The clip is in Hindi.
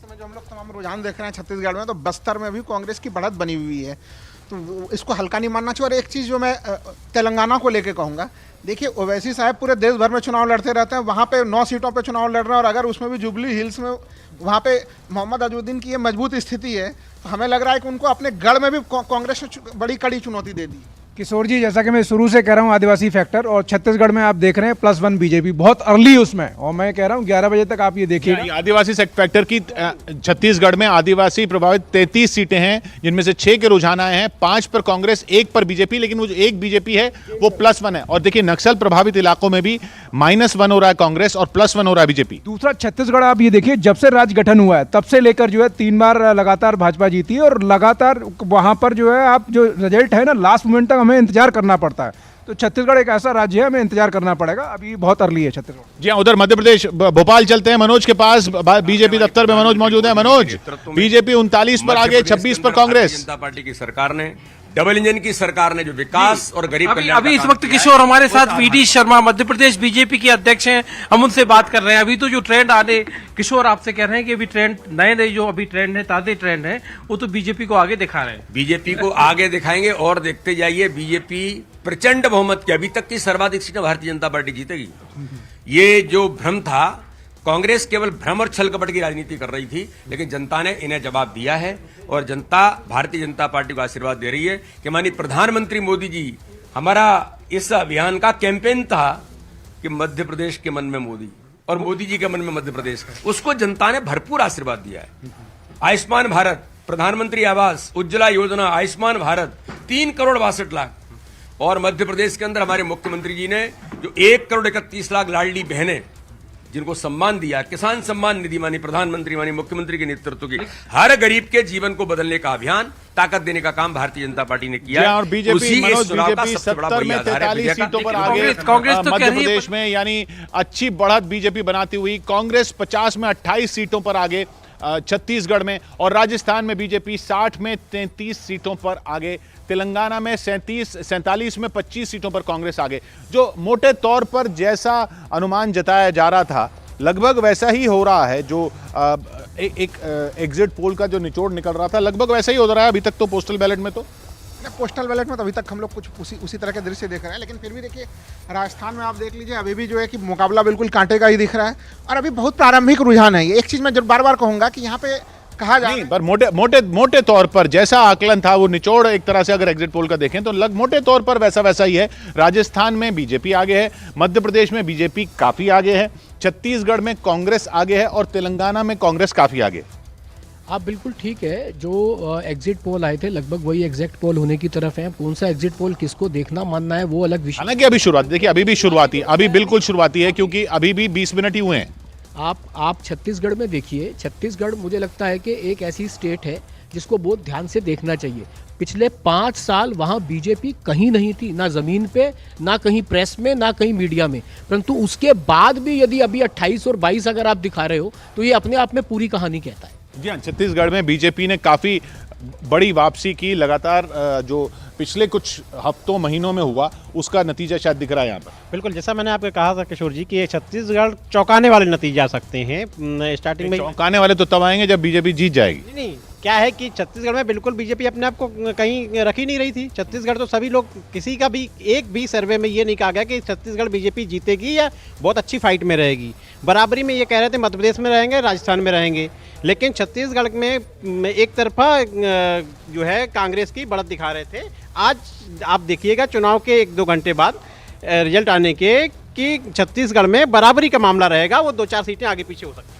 समय जो हम लोग तमाम रुझान देख रहे हैं छत्तीसगढ़ में, तो बस्तर में भी कांग्रेस की बढ़त बनी हुई है, तो इसको हल्का नहीं मानना चाहिए। और एक चीज़ जो मैं तेलंगाना को लेके कहूँगा, देखिए ओवैसी साहब पूरे देश भर में चुनाव लड़ते रहते हैं, वहाँ पे 9 सीटों पे चुनाव लड़ रहे हैं, और अगर उसमें भी जुबली हिल्स में वहाँ पे मोहम्मद अजहरुद्दीन की ये मजबूत स्थिति है, तो हमें लग रहा है कि उनको अपने गढ़ में भी कांग्रेस ने बड़ी कड़ी चुनौती दे दी। किशोर जी, जैसा कि मैं शुरू से कह रहा हूं, आदिवासी फैक्टर, और छत्तीसगढ़ में आप देख रहे हैं +1 बीजेपी, बहुत अर्ली उसमें, और मैं कह रहा हूं 11 बजे तक आप ये देखिए। आदिवासी फैक्टर की छत्तीसगढ़ में आदिवासी प्रभावित 33 सीटें हैं, जिनमें से 6 के रुझान आए हैं, 5 पर कांग्रेस, 1 पर बीजेपी, लेकिन वो जो एक बीजेपी है वो +1 है। और देखिए नक्सल प्रभावित इलाकों में भी -1 हो रहा है कांग्रेस और +1 हो रहा है बीजेपी। दूसरा, छत्तीसगढ़ आप ये देखिए, जब से राज्य गठन हुआ है तब से लेकर जो है 3 बार लगातार भाजपा जीती है, और लगातार वहां पर जो है आप जो रिजल्ट है ना, लास्ट मोमेंट तक हमें इंतजार करना पड़ता है। तो छत्तीसगढ़ एक ऐसा राज्य है, हमें इंतजार करना पड़ेगा, अभी बहुत अर्ली है छत्तीसगढ़। जी हाँ, उधर मध्य प्रदेश भोपाल चलते हैं, मनोज के पास, बीजेपी दफ्तर में मनोज मौजूद है। मनोज, बीजेपी 39 पर आगे, 26 पर कांग्रेस। जनता पार्टी की सरकार ने, डबल इंजन की सरकार ने जो विकास और गरीब कल्याण अभी इस वक्त किशोर हमारे साथ वीडी शर्मा मध्य प्रदेश बीजेपी के अध्यक्ष हैं, हम उनसे बात कर रहे हैं। अभी तो जो ट्रेंड आने, किशोर आपसे कह रहे हैं कि अभी ट्रेंड नए जो अभी ट्रेंड है, ताजे ट्रेंड है, वो तो बीजेपी को आगे दिखा रहे हैं। बीजेपी को आगे दिखाएंगे और देखते जाइए, बीजेपी प्रचंड बहुमत की, अभी तक की सर्वाधिक सीटें भारतीय जनता पार्टी जीतेगी। ये जो भ्रम था, कांग्रेस केवल भ्रम और छल कपट की राजनीति कर रही थी, लेकिन जनता ने इन्हें जवाब दिया है, और जनता भारतीय जनता पार्टी को आशीर्वाद दे रही है कि माननीय प्रधानमंत्री मोदी जी, हमारा इस अभियान का कैंपेन था कि मध्य प्रदेश के मन में मोदी और मोदी जी के मन में मध्य प्रदेश, उसको जनता ने भरपूर आशीर्वाद दिया है। आयुष्मान भारत, प्रधानमंत्री आवास, उज्ज्वला योजना, आयुष्मान भारत, 3 करोड़ 62 लाख, और मध्य प्रदेश के अंदर हमारे मुख्यमंत्री जी ने जो 1 करोड़ 31 लाख लाडली बहनें जिनको सम्मान दिया, किसान सम्मान निधि, मानी प्रधानमंत्री मानी मुख्यमंत्री के नेतृत्व की, हर गरीब के जीवन को बदलने का अभियान, ताकत देने का काम भारतीय जनता पार्टी ने किया। और बीजेपी 70 में 43 सीटों पर आगे कांग्रेस तो मध्य प्रदेश में, यानी अच्छी बढ़त बीजेपी बनाती हुई। कांग्रेस 50 में 28 सीटों पर आगे छत्तीसगढ़ में, और राजस्थान में बीजेपी 60 में 33 सीटों पर आगे, तेलंगाना में 47 में 25 सीटों पर कांग्रेस आगे। जो मोटे तौर पर जैसा अनुमान जताया जा रहा था, लगभग वैसा ही हो रहा है। जो एक एग्जिट पोल का जो निचोड़ निकल रहा था, लगभग वैसा ही हो रहा है अभी तक तो। पोस्टल बैलेट में तो पोस्टल बैलेट में तो अभी तक हम लोग कुछ उसी तरह के दृश्य देख रहे हैं, लेकिन फिर भी देखिए राजस्थान में आप देख लीजिए, अभी भी जो है कि मुकाबला बिल्कुल कांटे का ही दिख रहा है, और अभी बहुत प्रारंभिक रुझान है। ये एक चीज़ मैं जब बार बार कहूँगा कि यहाँ पे कहा जाए, पर मोटे तौर पर जैसा आकलन था, वो निचोड़ एक तरह से अगर एग्जिट पोल का देखें तो मोटे तौर पर वैसा ही है। राजस्थान में बीजेपी आगे है, मध्य प्रदेश में बीजेपी काफी आगे है, छत्तीसगढ़ में कांग्रेस आगे है, और तेलंगाना में कांग्रेस काफी आगे। आप बिल्कुल ठीक है, जो एग्जिट पोल आए थे लगभग वही एग्जिट पोल होने की तरफ है। कौन सा एग्जिट पोल किसको देखना मानना है वो अलग विषय। हालांकि अभी शुरुआत देखिए, अभी भी शुरुआती, अभी बिल्कुल शुरुआती है, क्योंकि अभी भी 20 मिनट ही हुए हैं। आप छत्तीसगढ़ में देखिए, छत्तीसगढ़ मुझे लगता है कि एक ऐसी स्टेट है जिसको बहुत ध्यान से देखना चाहिए। पिछले 5 साल वहाँ बीजेपी कहीं नहीं थी, ना ज़मीन पे, ना कहीं प्रेस में, ना कहीं मीडिया में, परंतु उसके बाद भी यदि अभी 28 और 22 अगर आप दिखा रहे हो तो ये अपने आप में पूरी कहानी कहता है। जी हाँ, छत्तीसगढ़ में बीजेपी ने काफी बड़ी वापसी की, लगातार जो पिछले कुछ हफ्तों महीनों में हुआ उसका नतीजा शायद दिख रहा है यहाँ पर। बिल्कुल, जैसा मैंने आपको कहा था किशोर जी कि छत्तीसगढ़ चौंकाने वाले नतीजे आ सकते हैं। स्टार्टिंग में चौंकाने वाले तो तब आएंगे जब बीजेपी जीत जाएगी। नहीं, क्या है कि छत्तीसगढ़ में बिल्कुल बीजेपी अपने आप को कहीं रख ही नहीं रही थी। छत्तीसगढ़ तो सभी लोग, किसी का भी एक भी सर्वे में ये नहीं कहा गया कि छत्तीसगढ़ बीजेपी जीतेगी या बहुत अच्छी फाइट में रहेगी। बराबरी में ये कह रहे थे मध्य प्रदेश में रहेंगे, राजस्थान में रहेंगे, लेकिन छत्तीसगढ़ में एक तरफा जो है कांग्रेस की बढ़त दिखा रहे थे। आज आप देखिएगा चुनाव के 1-2 घंटे बाद रिजल्ट आने के कि छत्तीसगढ़ में बराबरी का मामला रहेगा, वो 2-4 सीटें आगे पीछे हो सकती हैं।